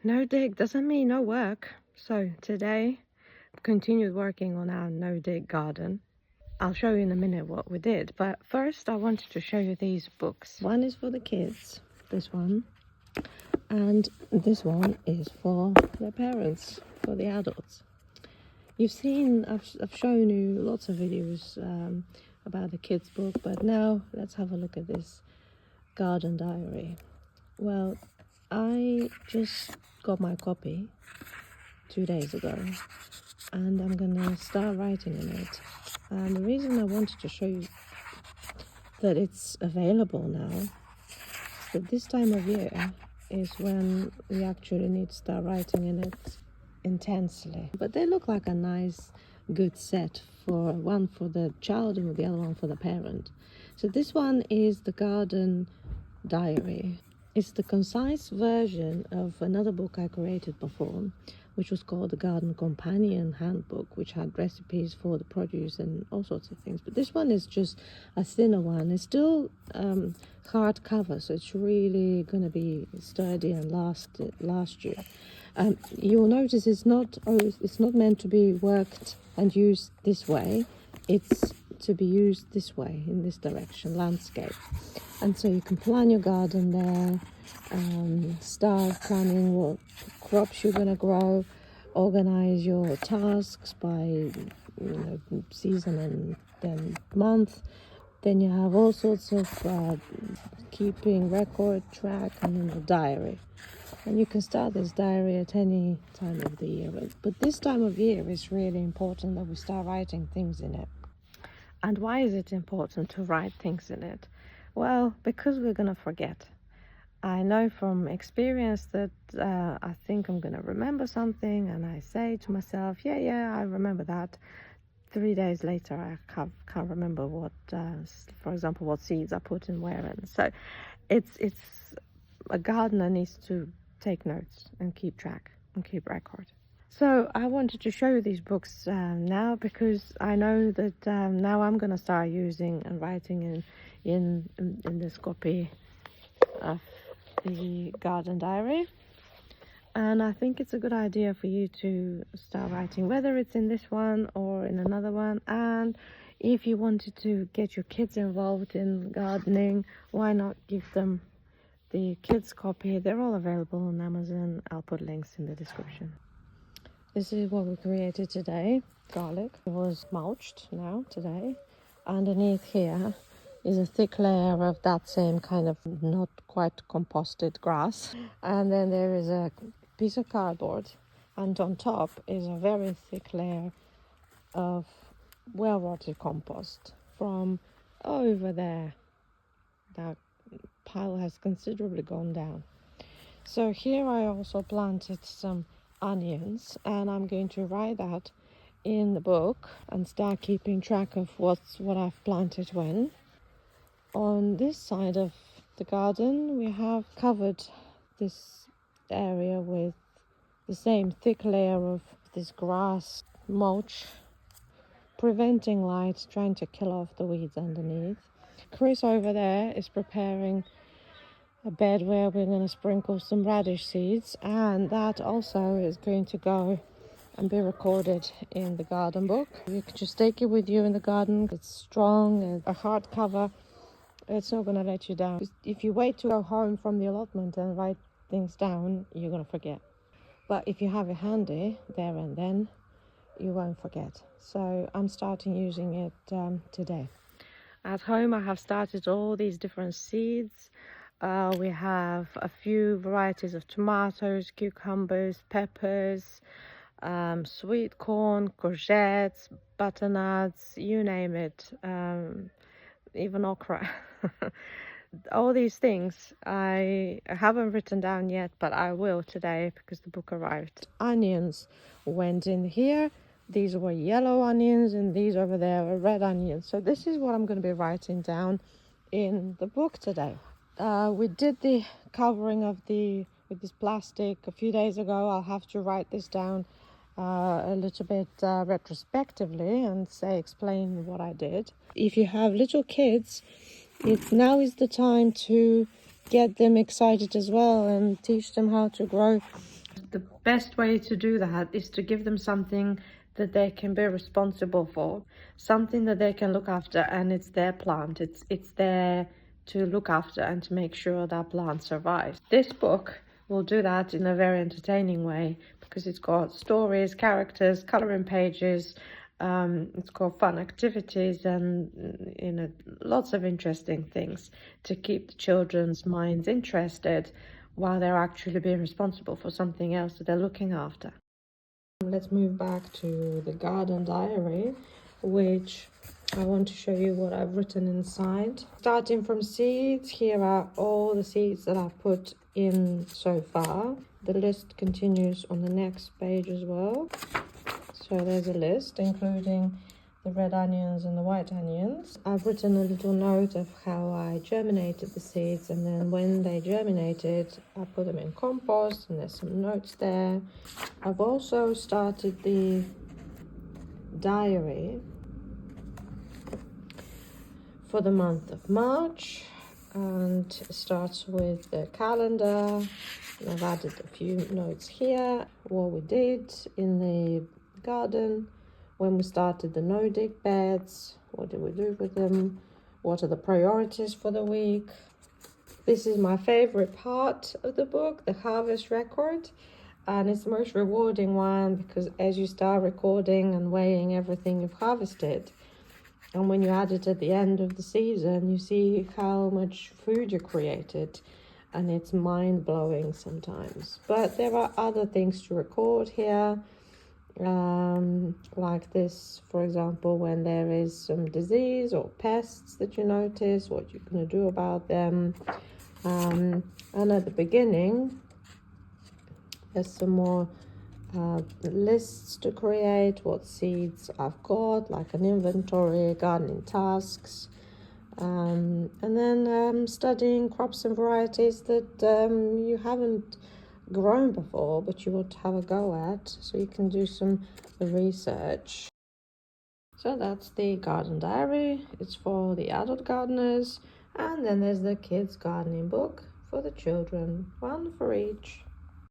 No dig doesn't mean no work. So today, continued working on our no dig garden. I'll show you in a minute what we did, but first I wanted to show you these books. One is for the kids, this one, and this one is for their parents, for the adults. You've seen, I've shown you lots of videos about the kids book, but now let's have a look at this garden diary. Well, I just got my copy 2 days ago, and I'm gonna start writing in it. And the reason I wanted to show you that it's available now is that this time of year is when we actually need to start writing in it intensely. But they look like a nice, good set, for one for the child and the other one for the parent. So this one is the garden diary. It's the concise version of another book I created before, which was called the Garden Companion Handbook, which had recipes for the produce and all sorts of things. But this one is just a thinner one. It's still hardcover, so it's really going to be sturdy and last you. You'll notice it's not meant to be worked and used this way. It's to be used this way, in this direction, landscape. And so you can plan your garden there, start planning what crops you're going to grow, organize your tasks by season and then month. Then you have all sorts of keeping record, track, and then the diary. And you can start this diary at any time of the year. But this time of year is really important that we start writing things in it. And why is it important to write things in it? Well, because we're going to forget. I know from experience that I think I'm going to remember something, and I say to myself, yeah, I remember that. 3 days later, I can't remember what, for example, what seeds I put in where. And so it's a gardener needs to take notes and keep track and keep record. So I wanted to show you these books now, because I know that now I'm going to start using and writing in this copy of the garden diary. And I think it's a good idea for you to start writing, whether it's in this one or in another one. And if you wanted to get your kids involved in gardening, why not give them the kids copy? They're all available on Amazon. I'll put links in the description. This is what we created today. Garlic. It was mulched now today. Underneath here is a thick layer of that same kind of not quite composted grass. And then there is a piece of cardboard. And on top is a very thick layer of well-rotted compost from over there. That pile has considerably gone down. So here I also planted some onions, and I'm going to write that in the book and start keeping track of what I've planted when. On this side of the garden, we have covered this area with the same thick layer of this grass mulch, preventing light, trying to kill off the weeds underneath. Chris over there is preparing a bed where we're going to sprinkle some radish seeds, and that also is going to go and be recorded in the garden book. You can just take it with you in the garden. It's strong and a hardcover. It's not going to let you down. If you wait to go home from the allotment and write things down, you're going to forget. But if you have it handy there and then, you won't forget. So I'm starting using it today. At home I have started all these different seeds. We have a few varieties of tomatoes, cucumbers, peppers, sweet corn, courgettes, butternuts, you name it, even okra. All these things I haven't written down yet, but I will today because the book arrived. Onions went in here. These were yellow onions, and these over there were red onions. So this is what I'm going to be writing down in the book today. We did the covering of with this plastic a few days ago. I'll have to write this down a little bit retrospectively and explain what I did. If you have little kids, now is the time to get them excited as well and teach them how to grow the best way to do that is to give them something that they can be responsible for, something that they can look after, and it's their plant. It's there to look after and to make sure that plant survives. This book will do that in a very entertaining way because it's got stories, characters, coloring pages. It's got fun activities and lots of interesting things to keep the children's minds interested while they're actually being responsible for something else that they're looking after. Let's move back to the garden diary, which I want to show you what I've written inside. Starting from seeds, here are all the seeds that I've put in so far. The list continues on the next page as well. So there's a list including the red onions and the white onions. I've written a little note of how I germinated the seeds, and then when they germinated, I put them in compost, and there's some notes there. I've also started the diary for the month of March, and it starts with the calendar. And I've added a few notes here, what we did in the garden, when we started the no-dig beds, what did we do with them, what are the priorities for the week. This is my favorite part of the book, the harvest record, and it's the most rewarding one because as you start recording and weighing everything you've harvested, and when you add it at the end of the season, you see how much food you created, and it's mind-blowing sometimes. But there are other things to record here, like this, for example, when there is some disease or pests that you notice, what you're going to do about them. And at the beginning, there's some more lists to create, what seeds I've got, like an inventory, gardening tasks, and then studying crops and varieties that you haven't grown before but you want to have a go at, so you can do some research. So that's the garden diary. It's for the adult gardeners, and then there's the kids gardening book for the children, one for each.